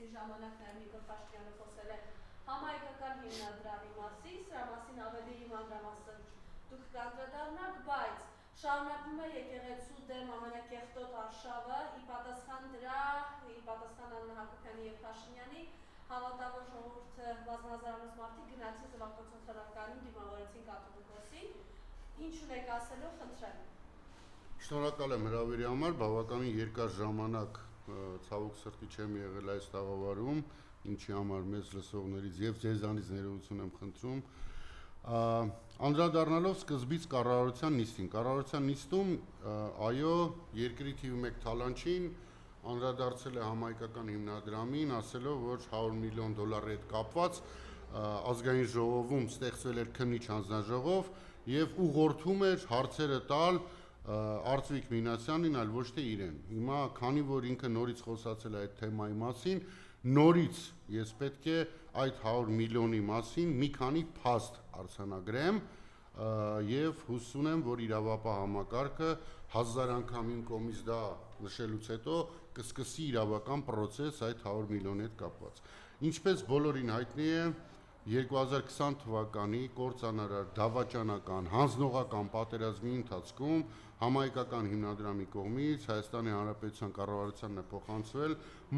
Երկուսի ժամանակ նաև Նիկոլ Փաշինյանը խոսել է համահայկական հիմնադրամի մասին, սրա մասին ավելի մանրամասն դուք կանդրադառնաք, բայց շարունակվում է եկեղեցու դեմ ամենակեղտոտ արշավը, ի պատասխան դրա, ի պատասխան Աննա Հակոբյանի և Փաշինյանի, Հավատավոր ժողովուրդը բազմահազարանոց մարդիկ գնացին զվարթնոցի խրատկարին դիմավորեցին կաթողիկոսին, ինչ ունեք ասելով, խնդրեմ։ Շնորհակալ եմ հրավերի համար, բավականին երկար ժամանակ ցավոք սրտի չեմ եղել այս տաղավարում, ինչի համար մեզ լսողներից եւ ձեզանից ներողություն եմ խնդրում։ Անդրադառնալով սկզբից կառավարության նիստին, կառավարության նիստում այո, երկրի թիվ 1 թալանչին անդրադարձել է համահայկական հիմնադրամին, ասելով, որ $100 միլիոն հետ կապված ազգային ժողովում ստեղծվել էր քննիչ հանձնաժողով եւ ուղղորդում էր հարցերը տալ Արծվիկ Մինասյանին, այլ ոչ թե իրեն։ Հիմա, քանի որ ինքը նորից խոսացել է այդ թեմայի մասին, նորից ես պետք է այդ 100 միլիոնի մասին մի քանի փաստ արձանագրեմ եւ հուսում եմ, որ իրավապահ համակարգը 1000 անգամ իմ կողմից դա նշելուց հետո կսկսի իրավական process այդ 100 միլիոնի հետ կապված։ Ինչպես բոլորին հայտնի է, 2020 թվականի կործանարար դավաճանական հանձնողական պատերազմի ընթացքում համահայկական հիմնադրամի կողմից Հայաստանի Հանրապետության կառավարությանն է փոխանցվել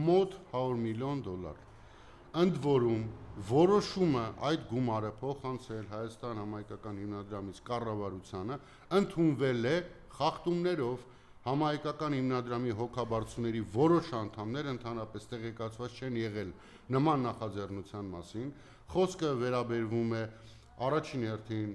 մոտ $100 միլիոն։ Ընդ որում որոշումը այդ գումարը փոխանցել Հայաստան համահայկական հիմնադրամից կառավարությանը ընդունվել է խախտումներով համահայկական հիմնադրամի հոգաբարձուների որոշ անդամներ ընդհանրապես տեղեկացված չեն եղել նման նախաձեռնության մասին, խոսքը վերաբերվում է առաջին հերթին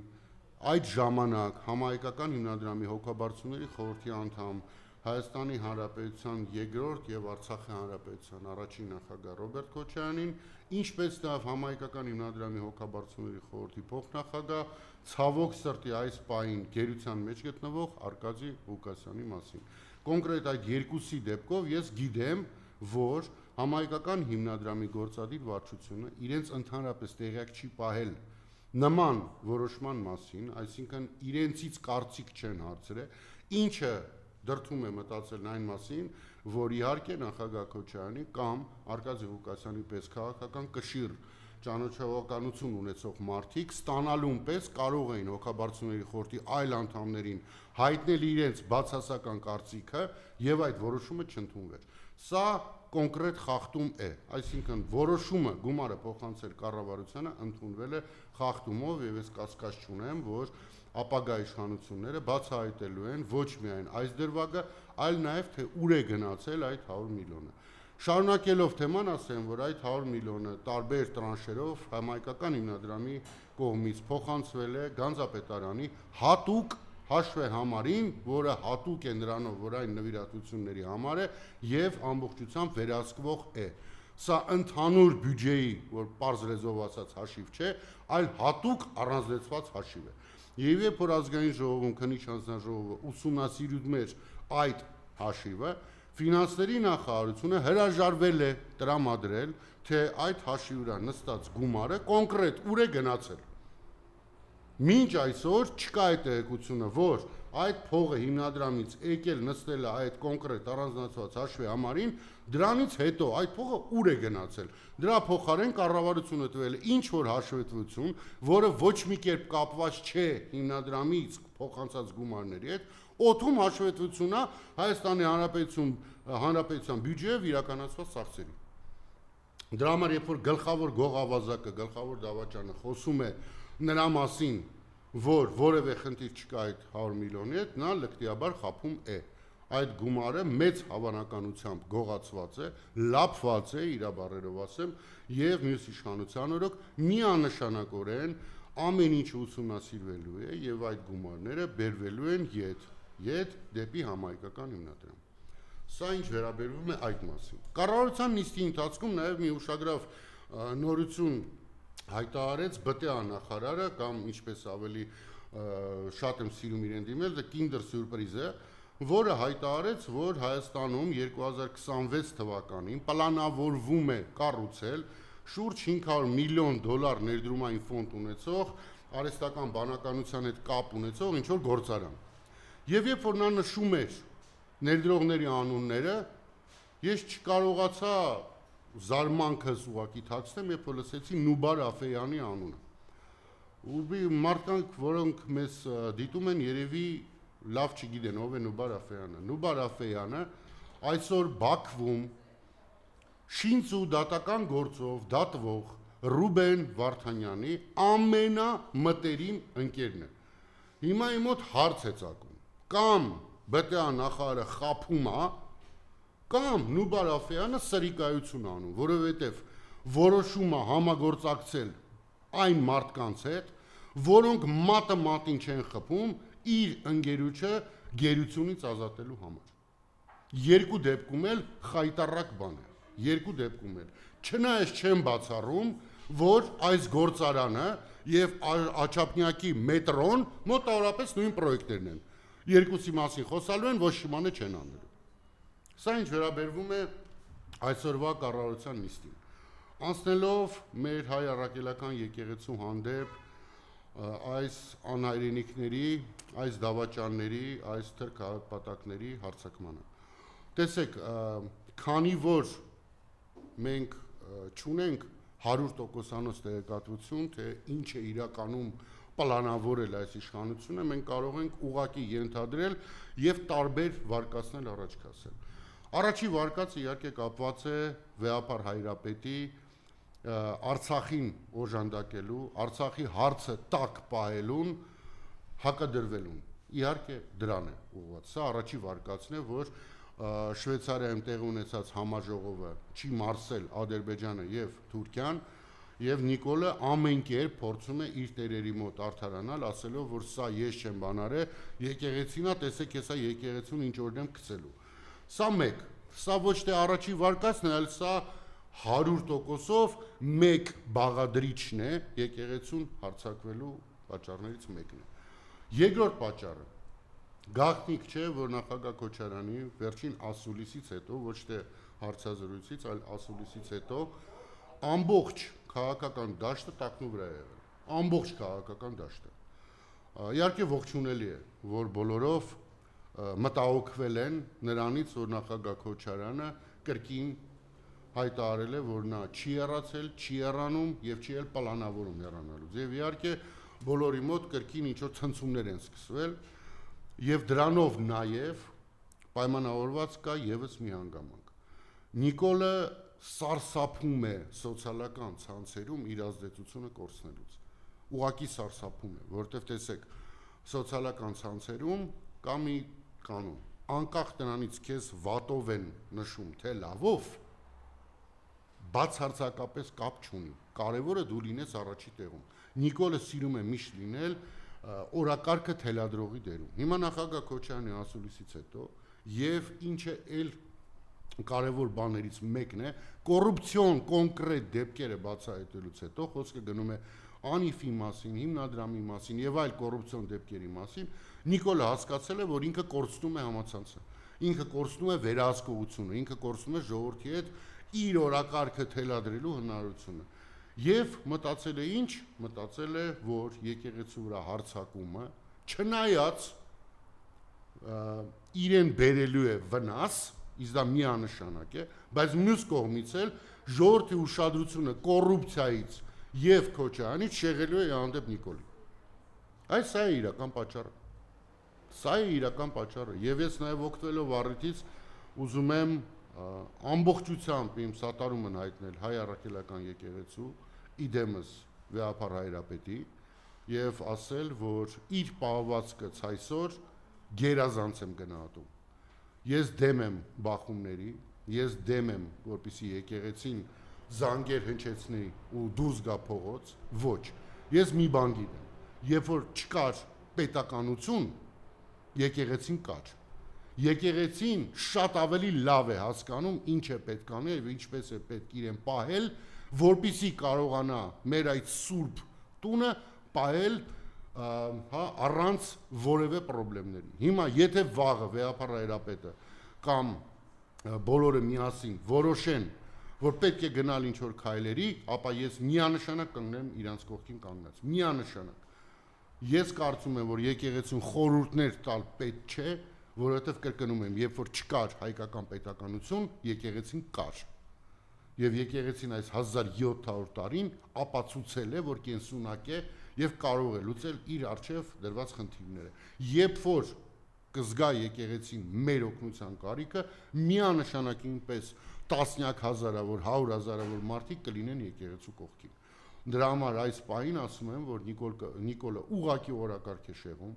այդ ժամանակ համահայկական հիմնադրամի հոգաբարձուների խորհրդի անդամ Հայաստանի Հանրապետության երկրորդ եւ Արցախի Հանրապետության առաջին նախագահ Ռոբերտ Քոչարյանին, ինչպես նաեւ համահայկական հիմնադրամի հոգաբարձուների խորհրդի փոխնախագահ ցավոք սրտի այս պահին գերության մեջ գտնվող Արկադի Ղուկասյանի մասին։ Կոնկրետ այդ երկուսի դեպքով ես գիտեմ, որ համահայկական հիմնադրամի գործադիր վարչությունը իրենց ընդհանրապես տեղյակ չի պահել նման որոշման մասին, այսինքն իրենցից կարծիք չեն հարցրել, ինչը դրդում է մտածել այն մասին, որ իհարկե նախագահ Քոչարյանի կամ Արկադի Ղուկասյանի պես քաղաքական կշիռ ճանաչողականություն ունեցող մարդիկ ստանալուն պես կարող էին հոգաբարձուների խորհրդի այլ անդամներին հայտնել իրենց բացասական կարծիքը եւ այդ որոշումը չընդունվեր։ Սա կոնկրետ խախտում է, այսինքն որոշումը գումարը փոխանցել կառավարությանը ընդունվել է խախտումով եւ ես կասկած չունեմ, որ ապագա իշխանությունները բացահայտելու են ոչ միայն այս դրվագը, այլ նաեւ թե ուր է գնացել այդ 100 միլիոնը։ Շարունակելով թեման ասեմ, որ այդ 100 միլիոնը տարբեր տրանշերով համահայկական հիմնադրամի կողմից փոխանցվել է Գանձապետարանի հատուկ հաշվեհամարին, որը հատուկ է նրանով, որ այն նվիրատվությունների համար է եւ ամբողջությամբ վերահսկվող է։ Սա ընդհանուր բյուջեի, որ պարզ լեզվով ասած հաշիվ չէ, այլ հատուկ առանձնացված հաշիվ է։ Եվ երբ որ ազգային ժողովում քննիչ հանձնաժողովը ուսումնասիրում էր այդ հաշիվը, Ֆինանսների նախարարությունը հրաժարվել է տրամադրել, թե այդ հաշվի վրա նստած գումարը կոնկրետ ուր է գնացել։ Մինչ այսօր չկա այդ տեղեկությունը, որ այդ փողը հիմնադրամից եկել նստել է այդ կոնկրետ առանձնացված հաշվի համարին, դրանից հետո այդ փողը ուր է գնացել։ Դրա փոխարեն կառավարությունը տվել է ինչ որ հաշվետվություն, որը ոչ մի կերպ կապված չէ հիմնադրամից փոխանցած գումարների հետ, օդում հաշվետվությունա Հայաստանի Հանրապետության բյուջեով իրականացված ծախսերի։ Դրա համար երբ որ գլխավոր գողավազակը, գլխավոր դավաճանը խոսում է նրա մասին, որ որևէ խնդիր չկա այդ 100 միլիոնի հետ, նա լկտիաբար խափում է։ Այդ գումարը մեծ հավանականությամբ գողացված է, լափված է, իր բառերով ասեմ, եւ մյուս իշխանության օրոք միանշանակորեն ամեն ինչ ուսումնասիրվելու է եւ այդ գումարները բերվելու են ետ դեպի համահայկական հիմնադրամ։ Սա ինչ վերաբերվում է այդ մասին։ Կառավարության նիստի ընթացքում նաեւ մի ուշագրավ նորություն հայտարարեց ԲՏԱ նախարարը կամ ինչպես ավելի շատ եմ սիրում իրեն դիմել, դա Kinder Surprise-ը, որը հայտարարեց, որ Հայաստանում 2026 թվականին պլանավորվում է կառուցել շուրջ $500 միլիոն ներդրումային ֆոնդ ունեցող արհեստական բանականության հետ կապ ունեցող ինչ որ գործարան։ Եվ երբ որ նա նշում էր ներդրողների անունները, ես չկարողացա զարմանքս ուղակի թաքցնեմ, երբ որ լսեցի Նուբար Աֆեյանի անունը։ Ու մարդկանք, որոնք մեզ դիտում են, երևի լավ չգիտեն ով է Նուբար Աֆեյանը։ Նուբար Աֆեյանը այսօր Բաքվում շինց ու դատական գործով դատվող Ռուբեն Վարդանյանի ամենամտերիմ ընկերն է։ Հիմա իմ մոտ հարց է ծագում, կամ ԲՏԱ նախարարը խաբում է, կամ Նուբար Աֆեյանը սրիկայություն անում, որովհետև որոշում է համագործակցել այն մարդկանց հետ, որոնք մատը մատին չեն խփում իր ընկերոջը գերությունից ազատելու համար։ Երկու դեպքում էլ խայտառակ բան է, երկու դեպքում էլ։ Չնայած չեմ բացառում, որ այս գործարանը եւ Աչափնյակի մետրոն մոտավորապես նույն պրոյեկտերն են։ Երկուսի մասին խոսալու են, ոչ շիմանը չեն անելու։ Սա ինչ վերաբերվում է այսօրվա կառավարության նիստին։ Անցնելով մեր հայ առաքելական եկեղեցու հանդեպ այս անհայրենիքների, այս դավաճանների, այս թրքահպատակների հարձակմանը։ Տեսեք, քանի որ մենք չունենք 100%-անոց տեղեկատվություն, թե ինչ է իրականում պլանավորել այս իշխանությունը, մենք կարող ենք ուղղակի ենթադրել եւ տարբեր վարկածներ առաջ քասել։ Առաջի վարկածը իհարկե կապված է Վեհապար Հայրապետի Արցախին օժանդակելու, Արցախի հարցը տակ պահելուն, հակադրվելուն։ Իհարկե դրան է ուղղված։ Սա առաջի վարկածն է, որ Շվեյցարիայում տեղի ունեցած համաժողովը չի մարսել Ադրբեջանը եւ Թուրքիան, եւ Նիկոլը ամեն կերպ փորձում է իր տերերի մոտ արդարանալ, ասելով, որ սա ես չեմ բանարել, եկեղեցին է, տեսեք, հեսա եկեղեցուն ինչ օրն եմ գցելու։ Սա մեկ, սա ոչ թե առաջի վարկածն է, այլ սա 100%-ով մեկ բաղադրիչն է եկեղեցուն հարձակվելու պատճառներից մեկն է։ Երկրորդ պատճառը գաղտնիք չէ, որ նախագահ Քոչարյանի վերջին ասուլիսից հետո, ոչ թե հարցազրույցից, այլ ասուլիսից հետո ամբողջ քաղաքական դաշտը տակնու վրա է եղել։ Ամբողջ քաղաքական դաշտը։ Իհարկե ողջունելի է, որ բոլորով մտահոգվել են նրանից, որ նախագահ Քոչարյանը կրկին հայտարարել է, որ նա չի հեռացել, չի հեռանում եւ չի էլ պլանավորում հեռանալուց։ Եվ իհարկե բոլորի մոտ կրկին ինչ-որ ցնցումներ են սկսվել, եւ դրանով նաեւ պայմանավորված կա եւս մի հանգամանք։ Նիկոլը սարսափում է սոցիալական ցանցերում իր ազդեցությունը կորցնելուց։ Ուղղակի սարսափում է, որովհետեւ տեսեք, սոցիալական ցանցերում կա մի կանոն, անկախ նրանից քեզ վատով են նշում, թե լավով, բացարձակապես կապ չունի։ Կարևորը դու լինես առաջի տեղում։ Նիկոլը սիրում է միշտ լինել օրակարգը թելադրողի դերում։ Հիմա նախագահ Քոչարյանի ասուլիսից հետո եւ ինչը էլ կարևոր բաներից մեկն է, կոռուպցիոն կոնկրետ դեպքերը բացահայտելուց հետո խոսքը գնում է Անիֆի մասին, հիմնադրամի մասին եւ այլ կոռուպցիոն դեպքերի մասին, Նիկոլը հասկացել է, որ ինքը կորցնում է համացանցը, ինքը կորցնում է վերահսկողությունը, ինքը կորցնում է ժողովրդի հետ իր օրակարգը թելադրելու հնարավորությունը։ Եվ մտածել է ինչ, մտածել է, որ եկեղեցու վրա հարձակումը, չնայած իրեն բերելու է վնաս, իսկ դա միանշանակ է, բայց մյուս կողմից էլ ժողովրդի ուշադրությունը կոռուպցիայից եւ Քոչարյանից շեղելու է հանդեպ Նիկոլի։ Այս սա է իրական պատճառը։ Սա է իրական պատճառը։ Եվ ես նաեւ օգտվելով առիթից ուզում եմ ամբողջությամբ իմ սատարումն հայտնել հայ առաքելական եկեղեցու իդեմս Վեհապար Հայրապետի եւ ասել, որ իր պահվածքը այսօր գերազանց եմ գնահատում։ Ես դեմ եմ բախումների, ես դեմ եմ, որպեսզի եկեղեցին զանգեր հնչեցնի ու դուրս գա փողոց, ոչ։ Ես մի բան գիտեմ, երբ որ չկար պետականություն, եկեղեցին կար։ Եկեղեցին շատ ավելի լավ է հասկանում ինչ է պետք անել եւ ինչպես է պետք իրեն պահել, որպեսզի կարողանա մեր այդ սուրբ տունը պահել առանց որևէ խնդիրների։ Հիմա եթե վաղը Վեհապար Հայրապետը կամ բոլորը միասին որոշեն, որ պետք է գնալ ինչ-որ քայլերի, ապա ես միանշանակ կանգնեմ իրանց կողքին կանգնած։ Միանշանակ։ Ես կարծում եմ, որ եկեղեցուն խորհուրդներ տալ պետք չէ, որովհետև կրկնում եմ, երբ որ չկար հայկական պետականություն, եկեղեցին կար։ եւ եկեղեցին այս 1700 տարին ապացուցել է, որ կենսունակ է եւ կարող է լուծել իր արժեվ դրված խնդիրները։ Երբ որ կզգա եկեղեցին մեր օգնության կարիքը, միանշանակ ինպես տասնյակ հազարավոր, 100,000-ավոր մարդիկ կլինեն եկեղեցու կողքին։ Դրա համար այս պահին ասում եմ, որ Նիկոլը ուղղակի օրակարգ է շեղում,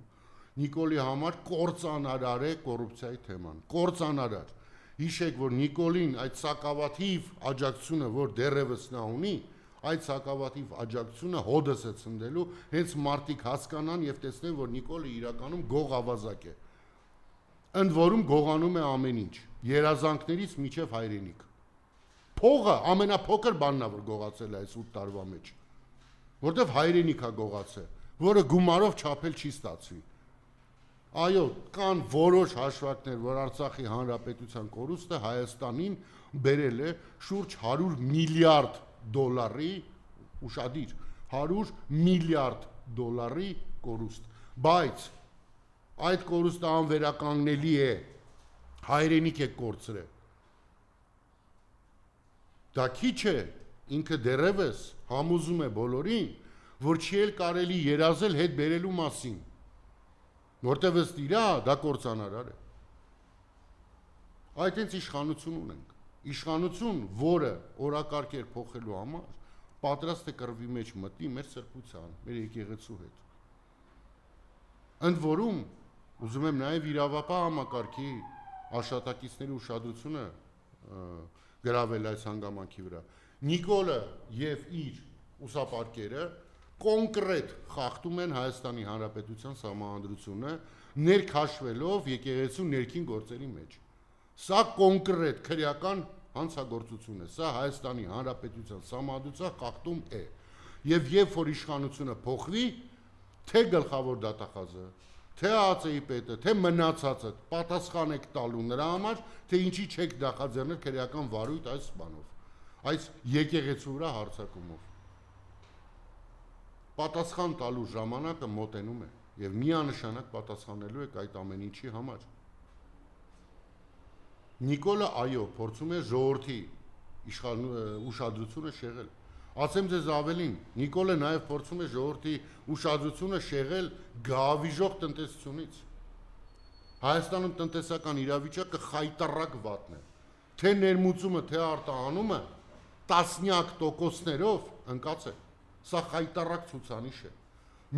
Նիկոլի համար կործանարար է կոռուպցիայի թեման, կործանարար։ Հիշեք, որ Նիկոլին այդ սակավաթիվ աջակցությունը, որ դեռևս նա ունի, այդ սակավաթիվ աջակցությունը հոդս է ցնդելու, հենց մարդիկ հասկանան եւ տեսնեն, որ Նիկոլը իրականում գողավազակ է։ Ընդ որում գողանում է ամեն ինչ, երազանքներից մինչև հայրենիք։ Փողը ամենափոքր բանն է, որ գողացել է այս 8 տարվա մեջ, որտեվ հայրենիք է գողացել, որը գումարով չափել չի ստացվի։ Այո, կան որոշ հաշվարկներ, որ Արցախի հանրապետության կորուստը Հայաստանին բերել է շուրջ 100 միլիարդ դոլարի, ուշադիր, 100 միլիարդ դոլարի կորուստ, բայց այդ կորուստը անվերականգնելի է, հայրենիք է կորցրել։ Դա քիչ է, ինքը դեռևս համոզում է բոլորին, որ չի էլ կարելի երազել հետ բերելու մասին, որտեղ ըստ իրա դա կործանարար է։ Այդ հենց իշխանություն ունենք, իշխանություն, որը օրակարգեր փոխելու համար պատրաստ է կռվի մեջ մտնի մեր սրբության, մեր եկեղեցու հետ։ Ընդ որում, ուզում եմ նաև իրավապահ համակարգի աշխատակիցների ուշադրությունը գրավել այս հանգամանքի վրա։ Նիկոլը եւ իր ուսապարկերը կոնկրետ խախտում են Հայաստանի Հանրապետության սահմանադրությունը, ներքաշվելով եկեղեցու ներքին գործերի մեջ։ Սա կոնկրետ քրեական հանցագործություն է, սա Հայաստանի Հանրապետության սահմանադրության խախտում է։ Եվ երբ որ իշխանությունը փոխվի, թե գլխավոր դատախազը, թե ԱԱԾ-ի պետը, թե մնացածը պատասխան եք տալու նրա համար, թե ինչի չեք նախաձեռնել քրեական վարույթ այս բանով, այս եկեղեցու վրա հարձակումով։ Պատասխան տալու ժամանակը մոտենում է եւ միանշանակ պատասխանելու եք այդ ամեն ինչի համար։ Նիկոլը այո, փորձում է ժողովրդի ուշադրությունը շեղել։ Ասեմ ձեզ ավելին, Նիկոլը նաեւ փորձում է ժողովրդի ուշադրությունը շեղել գավիժող տնտեսությունից։ Հայաստանում տնտեսական իրավիճակը խայտառակ վատն է։ Թե ներմուծումը, թե արտահանումը տասնյակ տոկոսներով ընկած է։ Սա խայտառակ ցուցանիշ է։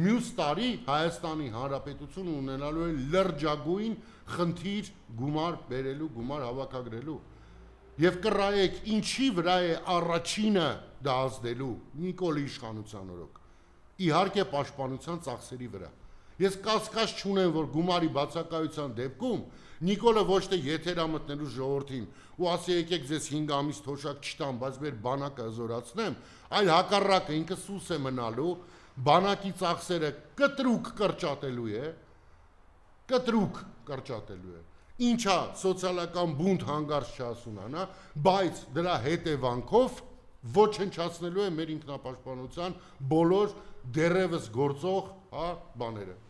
Մյուս տարի Հայաստանի Հանրապետությունը ունենալու է լրջագույն խնդիր գումար բերելու, գումար հավաքագրելու։ Եվ կռայեք, ինչի վրա է առաջինը դա ազդելու Նիկոլի իշխանության օրոք։ Իհարկե պաշտպանության ծախսերի վրա։ Ես կասկած չունեմ, որ գումարի բացակայության դեպքում Նիկոլը ոչ թե եթերա մտնելու ժողովրդին ու ասի եկեք ձեզ 5 ամիս թոշակ չտամ, բայց մեր բանակը հզորացնեմ, այլ հակառակը ինքը սուս է մնալու, բանակի ծախսերը կտրուկ կրճատելու է, կտրուկ կրճատելու է։ Ինչա սոցիալական բունտ հանգարց չհասունանա, բայց դրա հետևանքով ոչնչացնելու է մեր ինքնապաշտպանության բոլոր դեռևս գործող բաները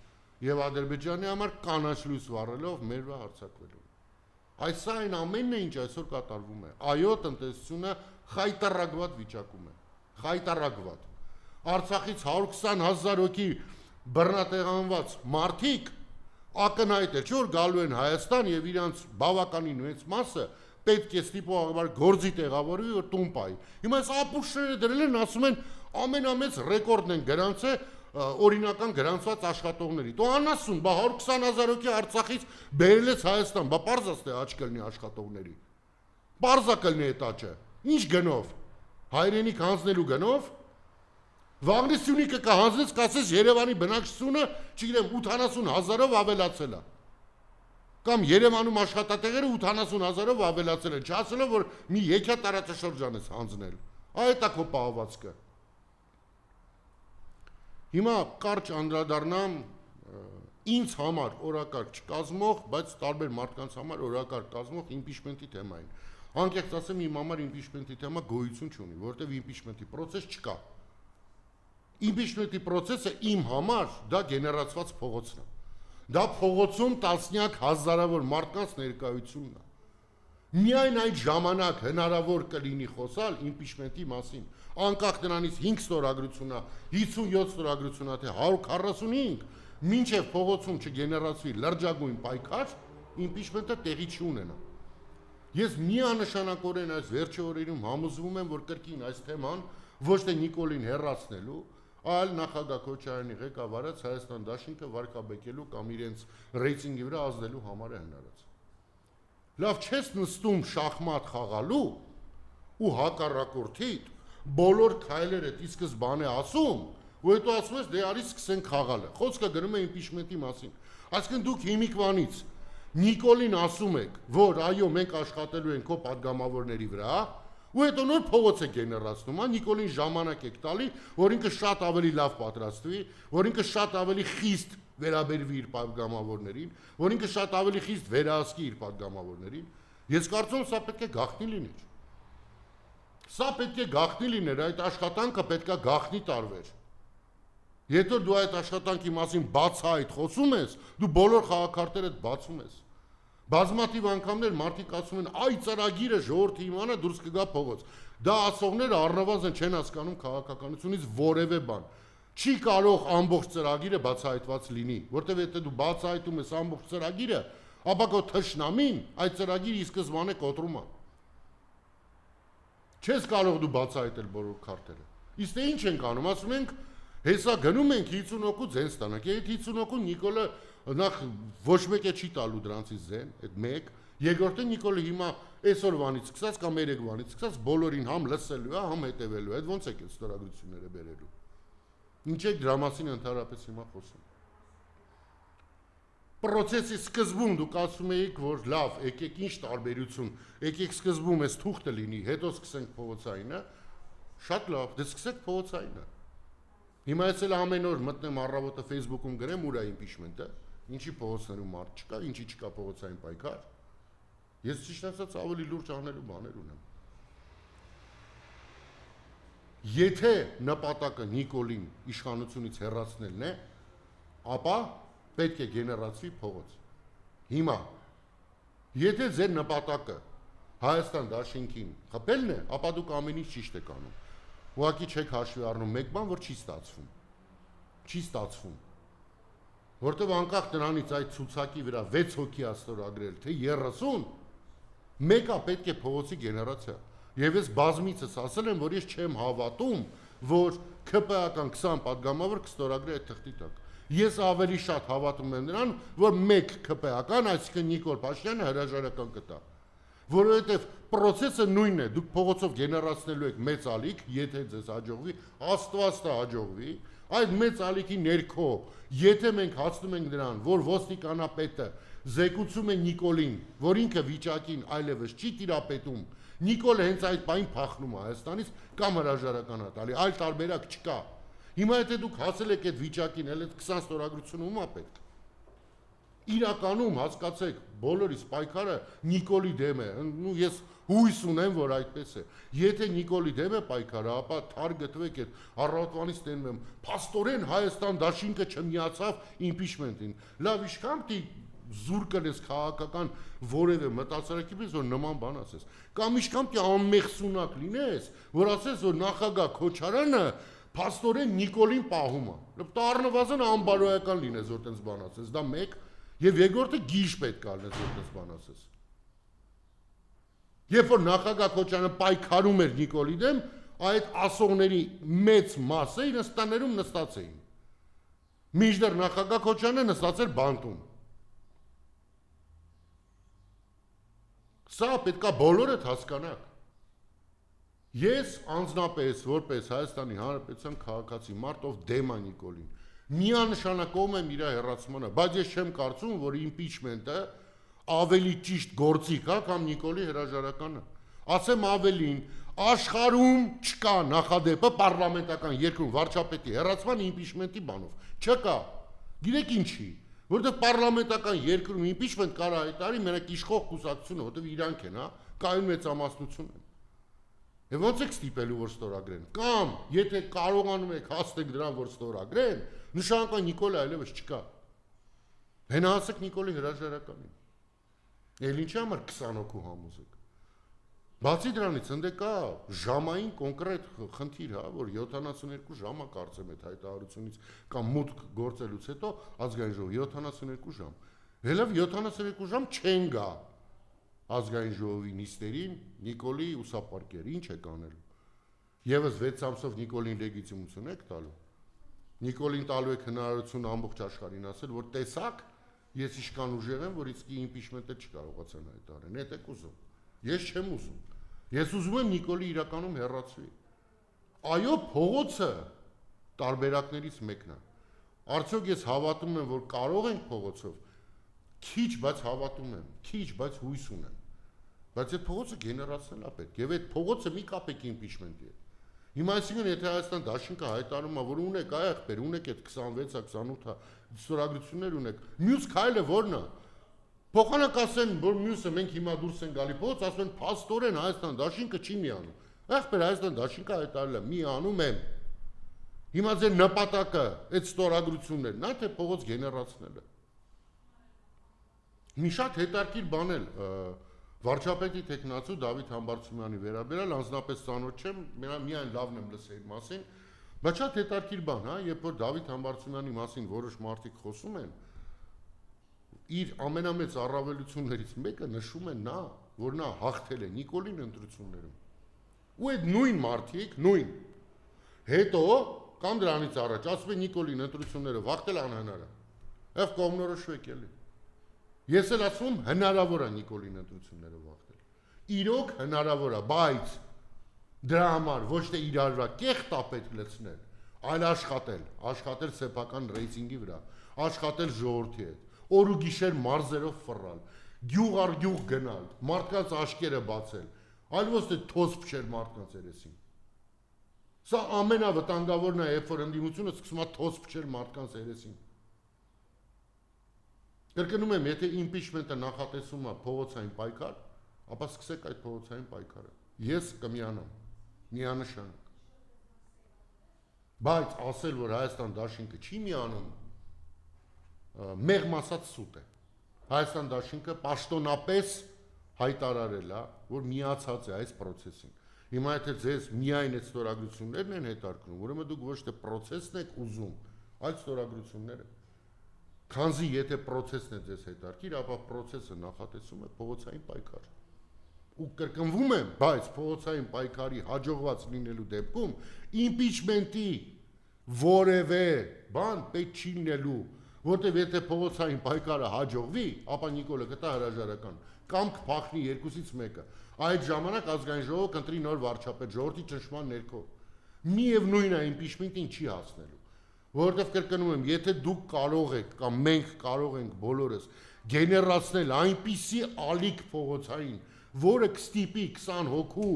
եւ Ադրբեջանի համար կանաչ լույս վառելով մեր վրա հարձակվելու։ Այս այն ամենն է, ինչ այսօր կատարվում է։ Այո, տնտեսությունը խայտառակված վիճակում է, խայտառակված։ Արցախից 120,000 հոգի բռնատեղանված մարդիկ ակնհայտ է, չէ՞ որ գալու են Հայաստան եւ իրանց բավականին մեծ մասը պետք է ստիպողաբար գործի տեղավորվի, որ տուն պայի։ Հիմա այս ապուշները դրել են, ասում են ամենամեծ ռեկորդն են գրանցել օրինական գրանցված աշխատողների։ Դու անասուն, բա 120,000 հոգի Արցախից բերել ես Հայաստան, բա պարզած թե աճ կլինի աշխատողների։ Պարզա կլինի այդ աճը։ Ինչ գնով։ Հայրենիք հանձնելու գնով։ Վաղնի Սյունիքը կհանձնես, կասես Երևանի բնակչությունը, չգիտեմ, 80,000-ով ավելացել է։ Կամ Երևանում աշխատատեղերը 80,000-ով ավելացել են, չասելով, որ մի եկյա տարածաշրջան ես հանձնել։ Այդ է քո պահվածքը։ Հիմա կարճ անդրադառնամ ինձ համար օրակարգ չկազմող, բայց տարբեր մարդկանց համար օրակարգ կազմող իմպիչմենտի թեմային։ Անկեղծ ասեմ, իմ համար իմպիչմենտի թեմա գոյություն չունի, որտեղ իմպիչմենտի process չկա։ Իմպիչմենտի process-ը իմ համար դա գեներացված փողոցն է։ Դա փողոցում տասնյակ հազարավոր մարդկանց ներկայությունն է։ Միայն այդ ժամանակ հնարավոր կլինի խոսալ իմպիչմենտի մասին, անկախ դրանից 5 ստորագրությունա, 57 ստորագրությունա, թե 145, մինչև փողոցում չգեներացվի լրջագույն պայքար, իմպիչմենտը տեղի չունենա։ Ես միանշանակորեն այս վերջի օրերում համոզվում եմ, որ կրկին այս թեման ոչ թե Նիկոլին հեռացնելու, այլ նախագահ Քոչարյանի ղեկավարած Հայաստան Դաշինքը վարկաբեկելու կամ իրենց ռեյտինգի վրա ազդելու համար է հնարած։ Լավ չես նստում շախմատ խաղալու ու հակառակորդիդ բոլոր քայլերը ի սկզբանե ասում, ու հետո ասում ես դե արի սկսենք խաղալը։ Խոսքը գնում է իմպիչմենտի մասին։ Այսինքն դուք հիմիկվանից Նիկոլին ասում եք, որ այո, մենք աշխատելու ենք քո падգամավորների վրա, ու հետո նոր փողոց է գեներացնում, Նիկոլին ժամանակ եք տալի, որ ինքը շատ ավելի լավ պատրաստվի, որ ինքը շատ ավելի խիստ վերաբերվի իր падգամավորներին, որ ինքը շատ ավելի խիստ վերահսկի իր падգամավորներին։ Ես կարծում եմ, սա պետք է գաղտնի լիներ։ Սա պետք է գաղտնի լիներ, այդ աշխատանքը պետք է գաղտնի տարվեր։ Եթե դու այդ աշխատանքի մասին բացահայտ խոսում ես, դու բոլոր խաղաքարտերդ բացում ես։ Բազմաթիվ անգամներ մարդիկ ասում են, այ ծրագիրը ժողովրդի իմանա դուրս կգա փողոց։ Դա ասողները առնվազն չեն հասկանում քաղաքականությունից որևէ բան։ Չի կարող ամբողջ ծրագիրը բացահայտված լինի, որտեղ եթե դու բացահայտում ես ամբողջ ծրագիրը, ապա քո թշնամին այդ ծրագիրը ի սկզբանե կոտրում է։ Չես կարող դու բացահայտել բոլոր քարտերը։ Իսկ թե ինչ ենք անում, ասում ենք, հեսա գնում ենք 52 ձեն ստանանք։ Այդ 52 Նիկոլը նախ ոչ մեկը չի տալու դրանցից ձեն, այդ մեկ, երկրորդը Նիկոլը հիմա այսօրվանից սկսած կամ երեկվանից սկսած բոլորին համ լսելու է, համ հետևելու է, այդ ոնց է այդ ստորագրությունները բերելու։ Ինչ է դրա մասին ընդհանրապես հիմա խոսում։ Պրոցեսի սկզբում դուք ասում էիք, որ լավ, եկեք ինչ տարբերություն, եկեք սկզբում էս թուղթը լինի, հետո սկսենք փողոցայինը, շատ լավ, դե սկսեք փողոցայինը։ Հիմա ես էլ ամեն օր մտնեմ առավոտը Facebook-ում գրեմ ուր է իմպիչմենտը, ինչի փողոցներում մարդ չկա, ինչի չկա փողոցային պայքար։ Ես ճիշտ ասած ավելի լուրջ անելու բաներ ունեմ։ Եթե նպատակը Նիկոլին իշխանությունից հեռացնելն է, ապա պետք է գեներացվի փողոց։ Հիմա, եթե ձեր նպատակը Հայաստան Դաշինքին խփելն է, ապա դուք ամեն ինչ ճիշտ եք անում։ Ուղղակի չեք հաշվի առնում մեկ բան, որ չի ստացվում։ Չի ստացվում։ Որտեւ անկախ դրանից այդ ցուցակի վրա 6 հոգի է ստորագրել, թե 30, մեկը պետք է փողոցի գեներացիա։ Եվ ես բազմիցս ասել եմ, որ ես չեմ հավատում, որ ԿՊԱ-կան 20 падգամավոր կստորագրի այդ թղթի տակ։ Ես ավելի շատ հավատում եմ նրան, որ մեկ ԿՊԱ-կան, այսինքն Նիկոլ Փաշինյանը հրաժարական կտա։ Որովհետև process-ը նույնն է, դուք փողոցով գեներացնելու եք մեծ ալիք, եթե ձեզ հաջողվի, Աստված տա հաջողվի, այդ մեծ ալիքի ներքո, եթե մենք հասնում ենք նրան, որ ոստիկանապետը զեկուցում է Նիկոլին, որ ինքը վիճակին այլևս չի տիրապետում, Նիկոլը հենց այդ բանին փախնում է Հայաստանից կամ հրաժարական է տալի, այլ տարբերակ չկա։ Հիմա եթե դուք հասել եք այդ վիճակին, էլ այդ 20 ստորագրությունը ում է պետք։ Իրականում հասկացեք, բոլորիս պայքարը Նիկոլի դեմ է, ու ես հույս ունեմ, որ այդպես է։ Եթե Նիկոլի դեմ է պայքարը, ապա թարգտվեք այդ առավոտվանից տենում եմ, փաստորեն Հայաստան Դաշինքը չմիացավ իմպիչմենտին։ Լավ, ինչքան պիտի զուր կնես քաղաքական որևէ մտածելակերպի պես, որ նման բան ասես։ Կամ ինչքան պիտի անմեղսունակ լինես, որ ասես, որ նախագահ Քոչարյանը փաստորեն Նիկոլին պահում է։ Առնվազն անբարոյական լինես, որ տենց բան ասես, դա մեկ, եւ երկրորդը գիժ պետք է լինես, որ տենց բան ասես։ Երբ որ նախագահ Քոչարյանը պայքարում էր Նիկոլի դեմ, այդ ասողների մեծ մասը իր ստաներում նստած էին։ Մինչդեռ նախագահ Քոչարյանը նստած էր բանտում։ Սա պետքա բոլորդ հասկանաք։ Ես անձնապես որպես Հայաստանի Հանրապետության քաղաքացի մարդ, ով դեմ է Նիկոլին, միանշանակում եմ իր հեռացմանը, բայց ես չեմ կարծում, որ իմպիչմենտը ավելի ճիշտ գործիք է, կամ Նիկոլի հրաժարականը։ Ասեմ ավելին, աշխարհում չկա նախադեպը պարլամենտական երկրում վարչապետի հեռացման իմպիչմենտի բանով։ Չկա։ Գիտեք ինչի։ Որտեղ պարլամենտական երկրում իմպիչմենտ կարա հայտարարի մենակ իշխող կուսակցությունը, որտեղ իրանք են, կայուն մեծամասնություն են։ Եվ ոնց եք ստիպելու, որ ստորագրեն։ Կամ եթե կարողանում եք հասնել դրան, որ ստորագրեն, նշանակա Նիկոլը այլևս չկա։ Հենասեք Նիկոլի հրաժարականին։ Էլ ինչի համար 20 հոգու համոզեք։ Բացի դրանից ընդ կա ժամային կոնկրետ խնդիր, հա, որ 72 ժամը կարծեմ այդ հայտարարությունից կամ մուտք գործելուց հետո ազգային ժողովի 72 ժամ։ Հելավ 72 ժամ չեն գա ազգային ժողովի նիստերին Նիկոլի ուսապարկեր, ինչ եք անելու։ Եվս 6 ամսով Նիկոլին լեգիտիմություն եք տալու։ Նիկոլին տալու եք հնարավորություն ամբողջ աշխարհին ասել, որ տեսակ, ես իշքան ուժեղ եմ, որ իսկի իմպիչմենտը չկարողացան հայտարարեն, այդ եք ուզում։ Ես չեմ ուզում։ Ես ուզում եմ Նիկոլի իրականում հեռացվի։ Այո, փողոցը տարբերակներից մեկն է։ Արդյոք ես հավատում եմ, որ կարող ենք փողոցով, քիչ, բայց հավատում եմ, քիչ, բայց հույս ունեմ։ Բայց այդ փողոցը գեներացնել է պետք, եւ այդ փողոցը մի կապեք իմպիչմենտի հետ։ Հիմա այսինքն եթե Հայաստան դաշինքը հայտարարում է, որ ունեք այախբեր, ունեք այդ 26-ը, 28-ը ստորագրություններ ունեք, մյուս քայլը ո՞րն է։ Փոխանակ ասեն, որ մյուսը մենք հիմա դուրս են գալի փողոց, ասում են փաստորեն Հայաստան դաշինքը չի միանում։ Այախբեր Հայաստան դաշինքը հայտարարել է, միանում եմ։ Հիմա ձեր նպատակը այդ ստորագրություններն է, թե փողոց գեներացնելը։ Մի շատ հետաքրքիր բան էլ վարչապետի տեխնացու Դավիթ Համբարձումյանի վերաբերյալ անձնապես ծանոթ չեմ, միայն լավն եմ լսել մասին, բայց շատ հետաքրքիր բան, հա, երբ որ Դավիթ Համբարձումյանի մասին որոշ մարդիկ խոսում են, իր ամենամեծ առավելություններից մեկը նշում է նա, որ նա հաղթել է Նիկոլին ընտրություններում։ Ու այդ նույն մարդիկ, նույն հետո կամ դրանից առաջ ասում են Նիկոլին ընտրությունները վաղտել անհնար է։ Եվ կողմնորոշվեք էլի։ Ես էլ ասում հնարավոր է Նիկոլին ընտրությունները վաղտել։ Իրոք հնարավոր է, բայց դրա համար ոչ թե իրար վրա կեղտ է պետք լցնել, այլ աշխատել սեփական ռեյտինգի վրա, աշխատել ժողովրդի հետ, օր ու գիշեր մարզերով ֆռալ, գյուղ առ գյուղ գնալ, մարդկանց աչքերը բացել, այլ ոչ թե թոս փչել մարդկանց երեսին։ Սա ամենավտանգավորն է, երբ որ ընդդիմությունը սկսում է թոս փչել մարդկանց երեսին։ Կրկնում եմ, եթե իմպիչմենտը նախատեսում է փողոցային պայքար, ապա սկսեք այդ փողոցային պայքարը։ Ես կմիանամ, միանշանակ։ Բայց ասել, որ Հայաստան դաշինքը չի միանում, մեղմ ասած սուտ է։ Հայաստան դաշինքը պաշտոնապես հայտարարել է, որ միացած է այս process-ին։ Հիմա եթե ձեզ միայն այդ ստորագրություններն են հետարկում, ուրեմն դուք ոչ թե process-ն եք ուզում, այլ ստորագրությունները։ Քանզի եթե process-ն է ձեզ հետարկիր, ապա process-ը նախատեսում է փողոցային պայքար։ Ու կրկնվում եմ, բայց փողոցային պայքարի հաջողված լինելու դեպքում impeachment-ի որևէ բան պետք չի լինելու, որտեղ եթե փողոցային պայքարը հաջողվի, ապա Նիկոլը կտա հրաժարական կամ կփախնի երկուսից մեկը։ Այդ ժամանակ ազգային ժողովը կընտրի նոր վարչապետ ժողովրդի ճնշման ներքո։ Միևնույն է impeachment-ին չի հասնելու։ Որովհետև կրկնում եմ, եթե դուք կարող եք կամ մենք կարող ենք բոլորս գեներացնել այնպիսի ալիք փողոցային, որը կստիպի 20 հոգու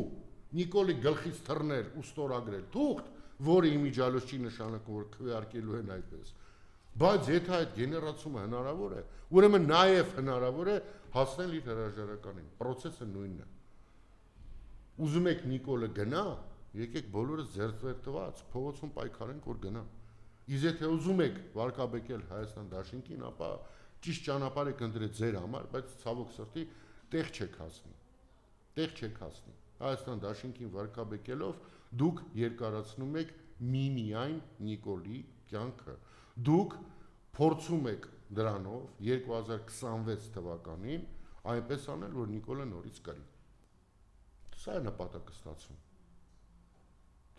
Նիկոլի գլխից թռնել ու ստորագրել թուղթ, որը իմիջիալոց չի նշանակում, որ քվեարկելու են այդպես։ Բայց եթե այդ գեներացումը հնարավոր է, ուրեմն նաև հնարավոր է հասնել իր հրաժարականին։ Պրոցեսը նույնն է։ Ուզում եք Նիկոլը գնա, եկեք բոլորս ձեռքտված փողոցում պայքարենք, որ գնա։ Իսկ եթե ուզում եք վարկաբեկել Հայաստան դաշինքին, ապա ճիշտ ճանապարհ եք ընտրել ձեր համար, բայց ցավոք սրտի տեղ չեք հասնի։ Տեղ չեք հասնի։ Հայաստան դաշինքին վարկաբեկելով դուք երկարացնում եք միայն Նիկոլի կյանքը։ Դուք փորձում եք դրանով 2026 թվականին այնպես անել, որ Նիկոլը նորից կրի։ Սա է նպատակը ստացվում։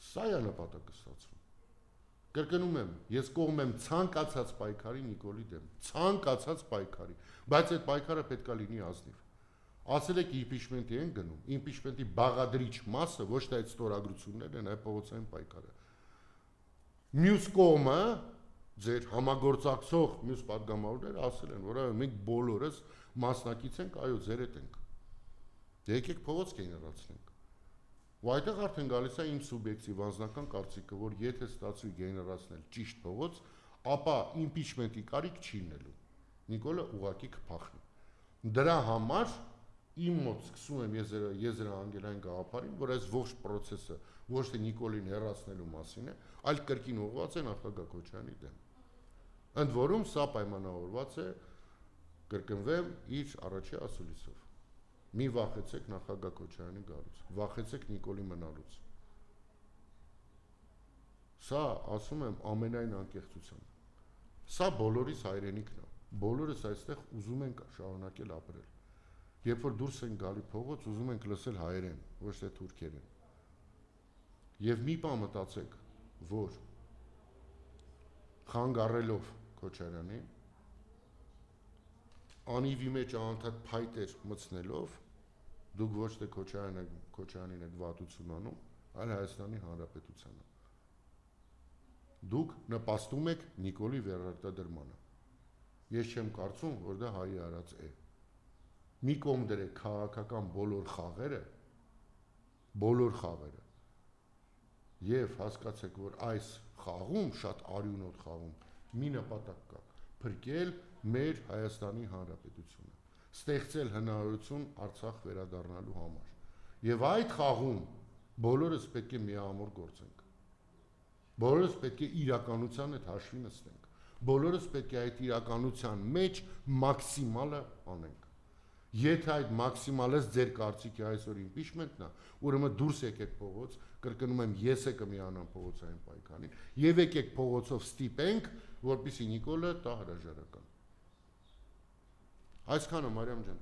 Սա է նպատակը ստացվում։ Կրկնում եմ, ես կողմ եմ ցանկացած պայքարի Նիկոլի դեմ, ցանկացած պայքարի, բայց այդ պայքարը պետք է լինի ազնիվ։ Ասել եք impeachment-ի են գնում, impeachment-ի բաղադրիչ մասը ոչ թե այդ ստորագրություններն են, այլ փողոցային պայքարը։ Մյուս կողմը ձեր համագործակցող մյուս պատգամավորները ասել են, որ այո, մենք բոլորս մասնակից ենք, այո, ձեր հետ ենք։ Եկեք փողոց գեներացնենք։ Ու այդտեղ արդեն գալիս է իմ սուբյեկտիվ անձնական կարծիքը, որ եթե ստացվի գեներացնել ճիշտ փողոց, ապա impeachment-ի կարիք չի լինելու։ Նիկոլը ուղղակի կփախնի։ Դրա համար իմ մոտ սկսում եմ եզրահանգել այն գաղափարին, որ այս ողջ process-ը ոչ թե Նիկոլին հեռացնելու մասին է, այլ կրկին ուղղված է նախագահ Քոչարյանի դեմ։ Ընդ որում սա պայմանավորված է, կրկնվեմ, իր առաջի ասուլիսով։ Մի վախեցեք նախագահ Քոչարյանի գալուց, վախեցեք Նիկոլի մնալուց։ Սա ասում եմ ամենայն անկեղծությամբ։ Սա բոլորիս հայրենիքն է։ Բոլորս այստեղ ուզում ենք շարունակել ապրել։ Երբ որ դուրս ենք գալի փողոց, ուզում ենք լսել հայերեն, ոչ թե թուրքերեն։ Եվ մի բան մտածեք, որ խանգարելով Քոչարյանին, անիվի մեջ անդադ փայտեր մտցնելով, դուք ոչ թե Քոչարյանին եք վատություն անում, այլ Հայաստանի Հանրապետությանը։ Դուք նպաստում եք Նիկոլի վերարտադրմանը։ Ես չեմ կարծում, որ դա հայի արած է։ Մի կողմ դրեք քաղաքական բոլոր խաղերը, եւ հասկացեք, որ այս խաղում, շատ արյունոտ խաղում, մի նպատակ կա՝ փրկել մեր Հայաստանի Հանրապետությունը, ստեղծել հնարավորություն Արցախ վերադառնալու համար։ Եվ այդ խաղում բոլորս պետք է միամոռ գործենք։ Բոլորս պետք է իրականության հետ հաշվի նստենք։ Բոլորս պետք է այդ իրականության մեջ մաքսիմալը անենք։ Եթե այդ մաքսիմալը ձեր կարծիքի այսօր իմպիչմենտն է, ուրեմն դուրս եկեք փողոց, կրկնում եմ, ես եկա միանամ փողոցային պայքարին, եւ եկեք փողոցով ստիպենք, որպեսզի Նիկոլը տա հրաժարական։ Այսքանը, Մարիամ ջան։